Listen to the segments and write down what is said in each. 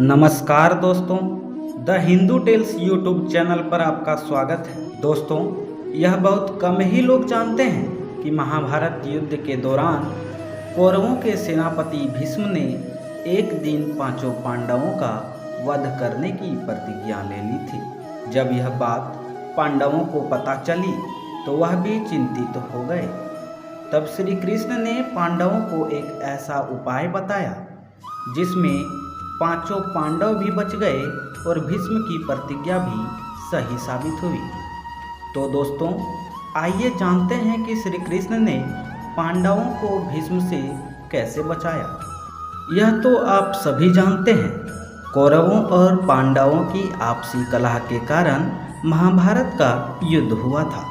नमस्कार दोस्तों, the Hindu tales YouTube channel पर आपका स्वागत है। दोस्तों, यह बहुत कम ही लोग जानते हैं कि महाभारत युद्ध के दौरान कौरवों के सेनापति भीष्म ने एक दिन पांचों पांडवों का वध करने की प्रतिज्ञा ले ली थी। जब यह बात पांडवों को पता चली तो वह भी चिंतित हो गए। तब श्री कृष्ण ने पांडवों को एक ऐसा उपाय बताया जिसमें पांचों पांडव भी बच गए और भीष्म की प्रतिज्ञा भी सही साबित हुई। तो दोस्तों, आइए जानते हैं कि श्री कृष्ण ने पांडवों को भीष्म से कैसे बचाया। यह तो आप सभी जानते हैं, कौरवों और पांडवों की आपसी कलह के कारण महाभारत का युद्ध हुआ था।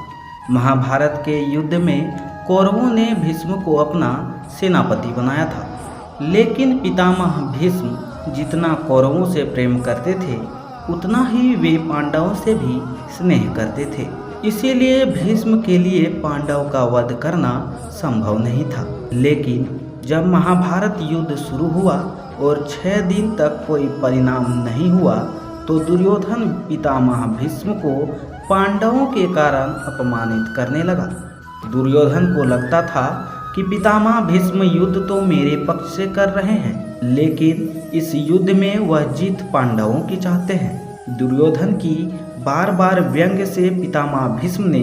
महाभारत के युद्ध में कौरवों ने भीष्म को अपना सेनापति बनाया था, लेकिन पितामह भीष्म जितना कौरवों से प्रेम करते थे उतना ही वे पांडवों से भी स्नेह करते थे। इसीलिए भीष्म के लिए पांडव का वध करना संभव नहीं था। लेकिन जब महाभारत युद्ध शुरू हुआ और 6 दिन तक कोई परिणाम नहीं हुआ तो दुर्योधन पितामह भीष्म को पांडवों के कारण अपमानित करने लगा। दुर्योधन को लगता था कि पितामह भीष्म युद्ध तो मेरे पक्ष से कर रहे हैं, लेकिन इस युद्ध में वह जीत पांडवों की चाहते हैं। दुर्योधन की बार बार व्यंग्य से पितामह भीष्म ने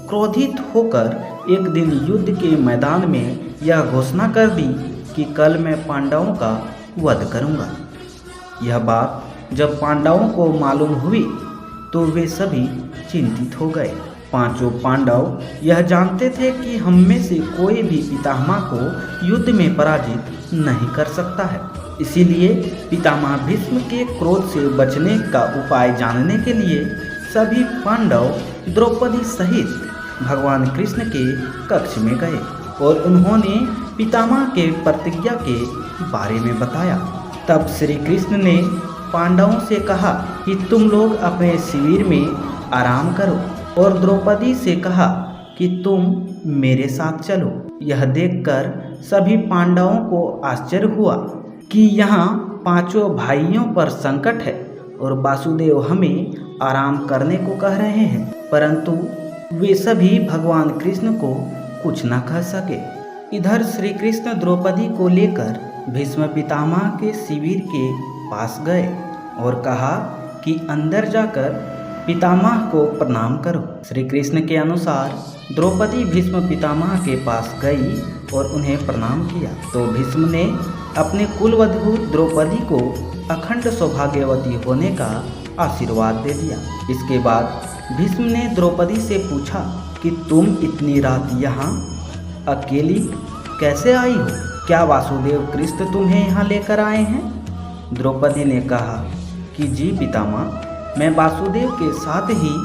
क्रोधित होकर एक दिन युद्ध के मैदान में यह घोषणा कर दी कि कल मैं पांडवों का वध करूंगा। यह बात जब पांडवों को मालूम हुई तो वे सभी चिंतित हो गए। पांचों पांडव यह जानते थे कि हम में से कोई भी पितामह को युद्ध में पराजित नहीं कर सकता है। इसीलिए पितामह भीष्म के क्रोध से बचने का उपाय जानने के लिए सभी पांडव द्रौपदी सहित भगवान कृष्ण के कक्ष में गए और उन्होंने पितामह के प्रतिज्ञा के बारे में बताया। तब श्री कृष्ण ने पांडवों से कहा कि तुम लोग अपने शिविर में आराम करो और द्रौपदी से कहा कि तुम मेरे साथ चलो। यह देखकर सभी पांडवों को आश्चर्य हुआ कि यहाँ पांचों भाइयों पर संकट है और वासुदेव हमें आराम करने को कह रहे हैं, परंतु वे सभी भगवान कृष्ण को कुछ न कह सके। इधर श्री कृष्ण द्रौपदी को लेकर भीष्म पितामह के शिविर के पास गए और कहा कि अंदर जाकर पितामह को प्रणाम करो। श्री कृष्ण के अनुसार द्रौपदी भीष्म पितामह के पास गई और उन्हें प्रणाम किया तो भीष्म ने अपने कुलवधू द्रौपदी को अखंड सौभाग्यवती होने का आशीर्वाद दे दिया। इसके बाद भीष्म ने द्रौपदी से पूछा कि तुम इतनी रात यहाँ अकेली कैसे आई हो? क्या वासुदेव कृष्ण तुम्हें यहाँ लेकर आए हैं? द्रौपदी ने कहा कि जी पितामह, मैं वासुदेव के साथ ही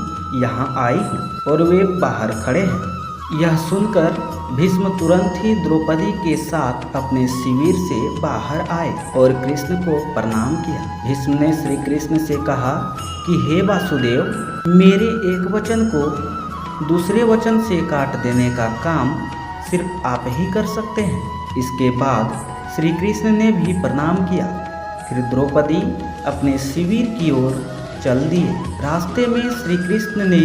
यहाँ आई हूँ और वे बाहर खड़े हैं। यह सुनकर भीष्म तुरंत ही द्रौपदी के साथ अपने शिविर से बाहर आए और कृष्ण को प्रणाम किया। भीष्म ने श्री कृष्ण से कहा कि हे वासुदेव, मेरे एक वचन को दूसरे वचन से काट देने का काम सिर्फ आप ही कर सकते हैं। इसके बाद श्री कृष्ण ने भी प्रणाम किया। फिर द्रौपदी अपने शिविर की ओर चल दिए। रास्ते में श्री कृष्ण ने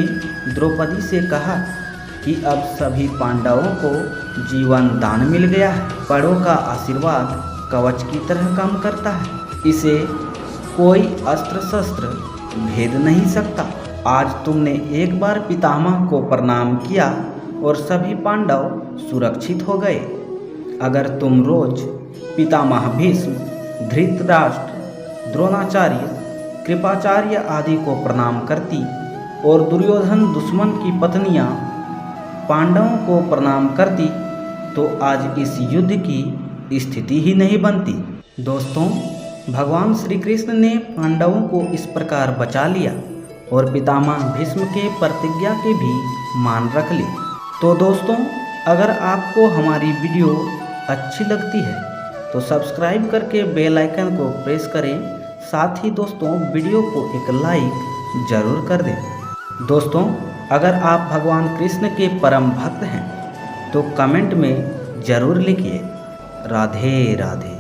द्रौपदी से कहा कि अब सभी पांडवों को जीवन दान मिल गया है। बड़ों का आशीर्वाद कवच की तरह काम करता है, इसे कोई अस्त्र शस्त्र भेद नहीं सकता। आज तुमने एक बार पितामह को प्रणाम किया और सभी पांडव सुरक्षित हो गए। अगर तुम रोज पितामह भीष्म, धृतराष्ट्र, द्रोणाचार्य, कृपाचार्य आदि को प्रणाम करती और दुर्योधन दुश्मन की पत्नियां पांडवों को प्रणाम करती तो आज इस युद्ध की स्थिति ही नहीं बनती। दोस्तों, भगवान श्री कृष्ण ने पांडवों को इस प्रकार बचा लिया और पितामह भीष्म के प्रतिज्ञा के भी मान रख ली। तो दोस्तों, अगर आपको हमारी वीडियो अच्छी लगती है तो सब्सक्राइब करके बेल आइकन को प्रेस करें। साथ ही दोस्तों, वीडियो को एक लाइक जरूर कर दें। दोस्तों, अगर आप भगवान कृष्ण के परम भक्त हैं तो कमेंट में ज़रूर लिखिए। राधे राधे।